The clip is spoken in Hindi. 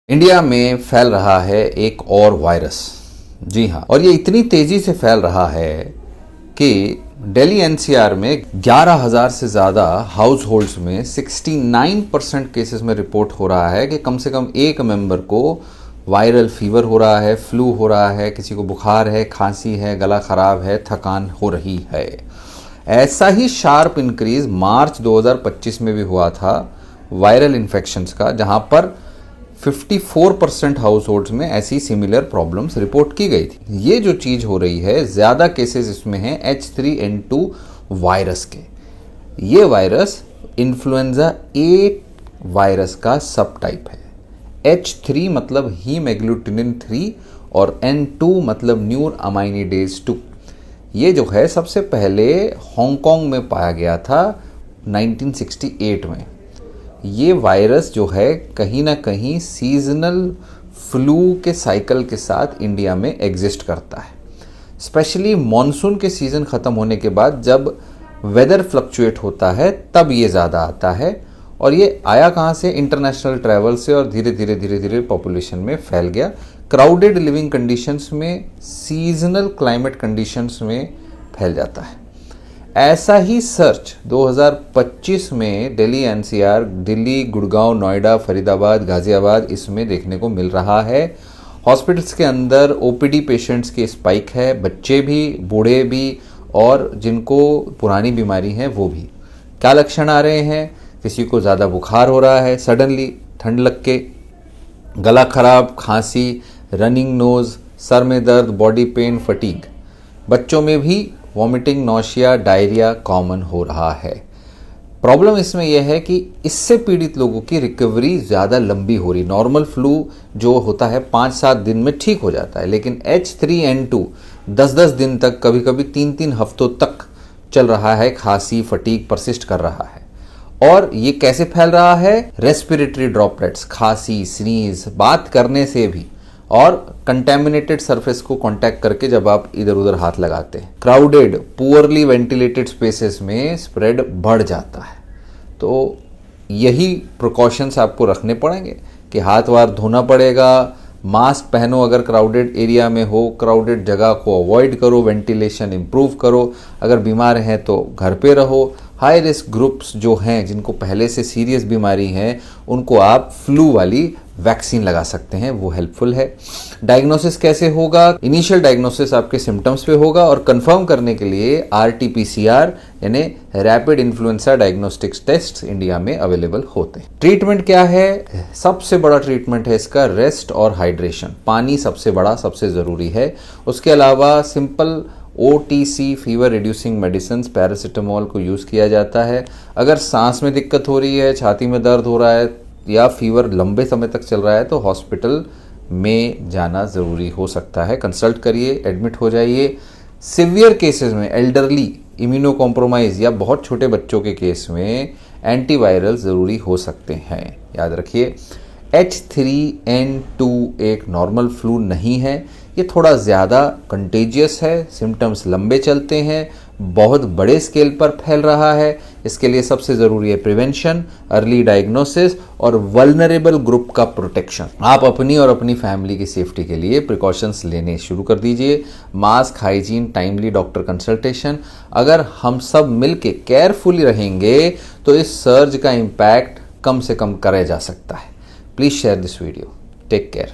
इंडिया में फैल रहा है एक और वायरस। जी हाँ, और ये इतनी तेजी से फैल रहा है कि दिल्ली एनसीआर में 11,000 से ज़्यादा हाउस होल्ड्स में 69% केसेस में रिपोर्ट हो रहा है कि कम से कम एक मेंबर को वायरल फीवर हो रहा है, फ्लू हो रहा है, किसी को बुखार है, खांसी है, गला खराब है, थकान हो रही है। ऐसा ही शार्प इंक्रीज मार्च 2025 में भी हुआ था वायरल इन्फेक्शंस का, जहां पर 54% हाउस होल्ड्स में ऐसी सिमिलर प्रॉब्लम्स रिपोर्ट की गई थी। ये जो चीज़ हो रही है, ज़्यादा केसेस इसमें हैं H3N2 वायरस के। ये वायरस इन्फ्लुएंजा ए वायरस का सब टाइप है। H3 मतलब हीम एग्लूटिनिन 3 और N2 मतलब न्यूर अमाइनिडेज 2। ये जो है सबसे पहले हांगकांग में पाया गया था 1968 में। ये वायरस जो है कहीं ना कहीं सीजनल फ्लू के साइकिल के साथ इंडिया में एग्जिस्ट करता है। स्पेशली मॉनसून के सीज़न ख़त्म होने के बाद जब वेदर फ्लक्चुएट होता है तब ये ज़्यादा आता है। और ये आया कहाँ से? इंटरनेशनल ट्रैवल से, और धीरे धीरे पॉपुलेशन में फैल गया। क्राउडेड लिविंग कंडीशंस में, सीजनल क्लाइमेट कंडीशंस में फैल जाता है। ऐसा ही सर्च 2025 में दिल्ली एनसीआर, दिल्ली, गुड़गांव, नोएडा, फरीदाबाद, गाजियाबाद इसमें देखने को मिल रहा है। हॉस्पिटल्स के अंदर ओपीडी पेशेंट्स की स्पाइक है, बच्चे भी, बूढ़े भी, और जिनको पुरानी बीमारी है वो भी। क्या लक्षण आ रहे हैं? किसी को ज़्यादा बुखार हो रहा है, सडनली ठंड लग के, गला खराब, खांसी, रनिंग नोज, सर में दर्द, बॉडी पेन, फटीग। बच्चों में भी वॉमिटिंग, नौशिया, डायरिया कॉमन हो रहा है। प्रॉब्लम इसमें यह है कि इससे पीड़ित लोगों की रिकवरी ज़्यादा लंबी हो रही। नॉर्मल फ्लू जो होता है 5-7 दिन में ठीक हो जाता है, लेकिन H3N2 10-10 दिन तक, कभी कभी 3-3 हफ्तों तक चल रहा है। खांसी, फटीग परसिस्ट कर रहा है। और ये कैसे फैल रहा है? रेस्पिरेटरी ड्रॉपलेट्स, खांसी, स्नीज, बात करने से भी, और कंटेमिनेटेड सरफेस को कांटेक्ट करके जब आप इधर उधर हाथ लगाते हैं। क्राउडेड, पुअरली वेंटिलेटेड स्पेसेस में स्प्रेड बढ़ जाता है। तो यही प्रिकॉशंस आपको रखने पड़ेंगे कि हाथ वार धोना पड़ेगा, मास्क पहनो अगर क्राउडेड एरिया में हो, क्राउडेड जगह को अवॉइड करो, वेंटिलेशन इंप्रूव करो, अगर बीमार हैं तो घर पे रहो। हाई रिस्क ग्रुप्स जो हैं, जिनको पहले से सीरियस बीमारी है, उनको आप फ्लू वाली वैक्सीन लगा सकते हैं, वो हेल्पफुल है। डायग्नोसिस कैसे होगा? इनिशियल डायग्नोसिस आपके सिम्टम्स पे होगा, और कंफर्म करने के लिए RT-PCR यानी rapid influenza diagnostics test India में अवेलेबल होते हैं। ट्रीटमेंट क्या है? सबसे बड़ा ट्रीटमेंट है इसका रेस्ट और हाइड्रेशन। पानी सबसे बड़ा, सबसे ज़रूरी है। उसके अलावा simple OTC fever reducing medicine, paracetamol को यूज़ किया जाता है। अगर सांस में दिक्कत हो रही है, छाती में दर्द हो रहा है, या फीवर लंबे समय तक चल रहा है, तो हॉस्पिटल में जाना ज़रूरी हो सकता है। कंसल्ट करिए, एडमिट हो जाइए। सिवियर केसेस में, एल्डरली, इम्यूनो कॉम्प्रोमाइज़ या बहुत छोटे बच्चों के केस में एंटीवायरल ज़रूरी हो सकते हैं। याद रखिए, H3N2 एक नॉर्मल फ्लू नहीं है। ये थोड़ा ज़्यादा कंटेजियस है, सिम्टम्स लंबे चलते हैं, बहुत बड़े स्केल पर फैल रहा है। इसके लिए सबसे ज़रूरी है प्रिवेंशन, अर्ली डायग्नोसिस और वल्नरेबल ग्रुप का प्रोटेक्शन। आप अपनी और अपनी फैमिली की सेफ्टी के लिए प्रिकॉशंस लेने शुरू कर दीजिए। Mask, hygiene, timely doctor consultation. अगर हम सब मिलके केयरफुली रहेंगे तो इस सर्ज का इम्पैक्ट कम से कम करा जा सकता है। Please share this video. Take care.